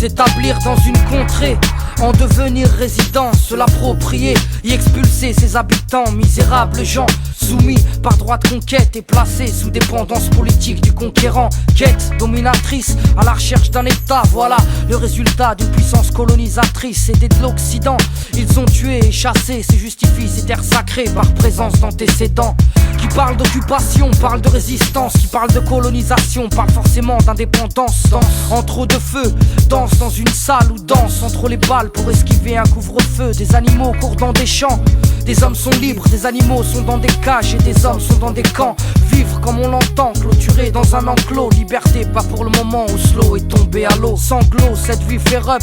s'établir dans une contrée, en devenir résidence, se l'approprier, y expulser ses habitants, misérables gens, soumis par droit de conquête et placés sous dépendance politique du conquérant. Quête dominatrice à la recherche d'un état, voilà le résultat d'une puissance colonisatrice. C'était de l'Occident, ils ont tué et chassé, c'est justifie ces terres sacrées par présence d'antécédents. Qui parle d'occupation, parle de résistance, qui parle de colonisation, parle forcément d'indépendance. Danse entre eau de feu, danse dans une salle ou danse entre les balles pour esquiver un couvre-feu. Des animaux courent dans des champs, des hommes sont libres, des animaux sont dans des cages et des hommes sont dans des camps. Vivre comme on l'entend, clôturé dans un enclos. Liberté pas pour le moment, Oslo est tombé à l'eau. Sanglot, cette vie fait up.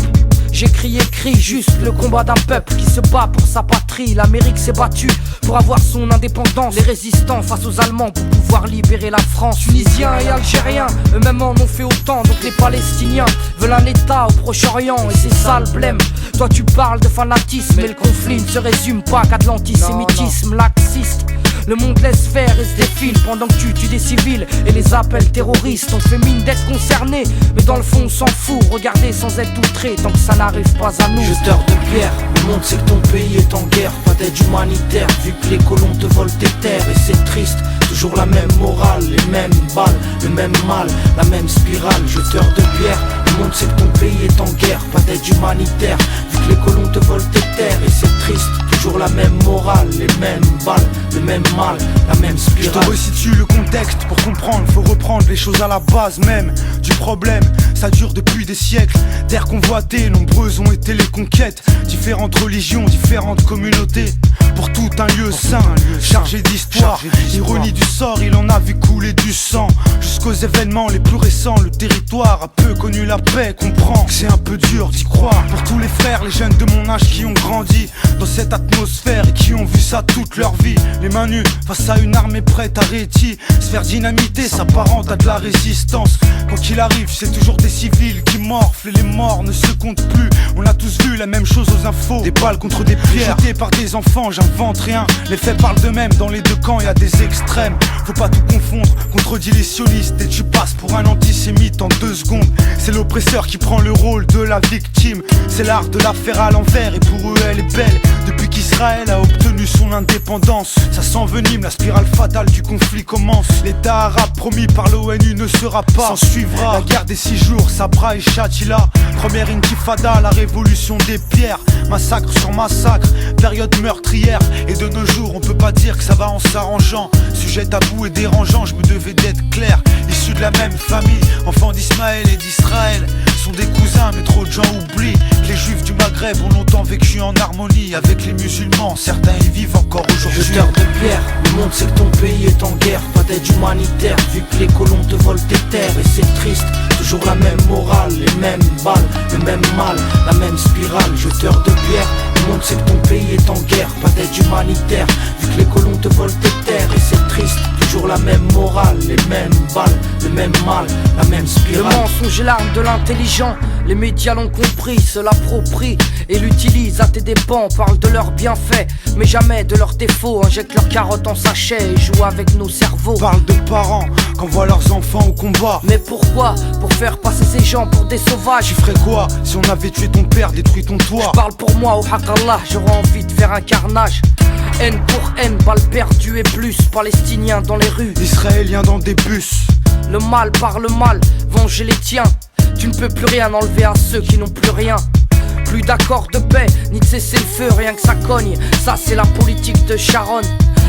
J'ai crié cri, juste le combat d'un peuple qui se bat pour sa patrie. L'Amérique s'est battue pour avoir son indépendance. Les résistants face aux Allemands pour pouvoir libérer la France. Tunisiens et Algériens, eux-mêmes en ont fait autant. Donc les Palestiniens veulent un État au Proche-Orient et c'est ça le blême. Toi tu parles de fanatisme, mais le conflit ne se résume pas qu'à de l'antisémitisme laxiste. Le monde laisse faire et se défile pendant que tu tues des civils et les appels terroristes. On fait mine d'être concerné, mais dans le fond on s'en fout. Regardez sans être outré tant que ça n'arrive pas à nous. Jeteur de pierre, le monde sait que ton pays est en guerre. Pas d'aide humanitaire vu que les colons te volent tes terres. Et c'est triste, toujours la même morale, les mêmes balles, le même mal, la même spirale. Jeteur de pierre, le monde sait que ton pays est en guerre. Pas d'aide humanitaire vu que les colons te volent tes terres. Et c'est triste, toujours la même morale, les mêmes balles, le même mal, la même spirale. Je te resitue le contexte pour comprendre, faut reprendre les choses à la base même du problème. Ça dure depuis des siècles, terres convoitées, nombreuses ont été les conquêtes. Différentes religions, différentes communautés, pour tout un lieu saint, chargé d'histoire. Ironie du sort, il en a vu couler du sang. Jusqu'aux événements les plus récents, le territoire a peu connu la paix. Comprends que c'est un peu dur d'y croire. Pour tous les frères, les jeunes de mon âge qui ont grandi dans cette atmosphère et qui ont vu ça toute leur vie. Les mains nues face à une armée prête à rhéti, se faire dynamiter s'apparente à de la résistance. Quoi qu'il arrive, c'est toujours des civils qui morflent et les morts ne se comptent plus. On a tous vu la même chose aux infos, des balles contre des pierres jetées par des enfants, j'invente rien. Les faits parlent d'eux-mêmes, dans les deux camps y a des extrêmes. Faut pas tout confondre, contredis les sionistes et tu passes pour un antisémite en 2 secondes. C'est l'oppresseur qui prend le rôle de la victime. C'est l'art de la faire à l'envers et pour eux elle est belle. Depuis qu'Israël a obtenu son indépendance, ça s'envenime, la spirale fatale du conflit commence. L'état arabe promis par l'ONU ne sera pas, s'en suivra la guerre des 6 jours, Sabra et Shatila. Première intifada, la révolution des pierres. Massacre sur massacre, période meurtrière. Et de nos jours on peut pas dire que ça va en s'arrangeant. Sujet tabou et dérangeant, je me devais d'être clair. Issus de la même famille, enfants d'Ismaël et d'Israël, sont des cousins mais trop de gens oublient que les juifs du Maghreb ont longtemps vécu en harmonie avec les musulmans, certains y vivent encore aujourd'hui. Jeteur de pierre, le monde sait que ton pays est en guerre. Pas d'aide humanitaire vu que les colons te volent tes terres. Et c'est triste, toujours la même morale, les mêmes balles, le même mal, la même spirale. Jeteur de pierre, le monde sait que ton pays est en guerre. Pas d'aide humanitaire vu que les colons te volent tes terres. Et c'est triste, toujours la même morale, les mêmes balles, le même mal, la même spirale. Le mensonge est l'arme de l'intelligent. Les médias l'ont compris, se l'approprient et l'utilisent à tes dépens. Parlent de leurs bienfaits, mais jamais de leurs défauts. Injectent leurs carottes en sachet et jouent avec nos cerveaux. Parle de parents qu'envoient leurs enfants au combat. Mais pourquoi? Pour faire passer ces gens pour des sauvages. Tu ferais quoi si on avait tué ton père, détruit ton toit? Je parle pour moi, au Hakallah, j'aurais envie de faire un carnage. Haine pour haine, balles perdues et plus. Palestiniens dans les rues, Israéliens dans des bus. le mal par le mal, venger les tiens. Tu ne peux plus rien enlever à ceux qui n'ont plus rien. Plus d'accord de paix, ni de cesser le feu, rien que ça cogne. Ça c'est la politique de Sharon.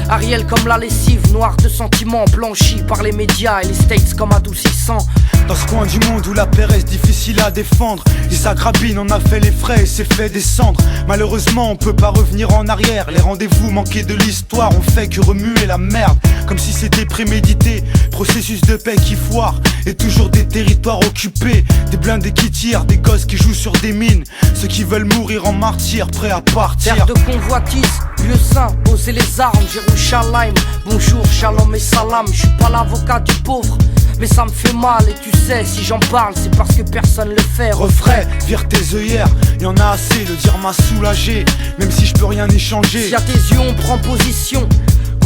Ariel comme la lessive, noire de sentiments, blanchie par les médias et les States comme adoucissant. Dans ce coin du monde où la paix reste difficile à défendre, Isaac Rabin en a fait les frais et s'est fait descendre. Malheureusement on peut pas revenir en arrière. Les rendez-vous manqués de l'histoire ont fait que remuer la merde, comme si c'était prémédité. Processus de paix qui foire, et toujours des territoires occupés. Des blindés qui tirent, des gosses qui jouent sur des mines. Ceux qui veulent mourir en martyrs, prêts à partir. Terre de convoitise, lieu saint, poser les armes, Jérusalem. Bonjour, shalom et salam. Je suis pas l'avocat du pauvre, mais ça me fait mal. Et tu sais, si j'en parle, c'est parce que personne le fait. Refrais, vire tes œillères, y'en a assez, le dire m'a soulagé. Même si je peux rien échanger. Si à tes yeux on prend position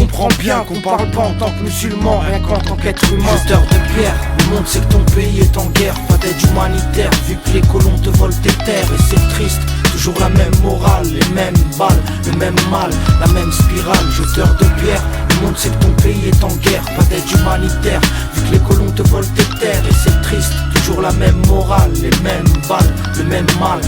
comprends bien qu'on parle pas en tant que musulman, rien qu'en tant qu'être humain. Jeteur de pierre, le monde sait que ton pays est en guerre. Pas d'aide humanitaire vu que les colons te volent tes terres. Et c'est triste, toujours la même morale, les mêmes balles, le même mal, la même spirale. Jeteur de pierre, le monde sait que ton pays est en guerre. Pas d'aide humanitaire vu que les colons te volent tes terres. Et c'est triste, toujours la même morale, les mêmes balles, le même mal,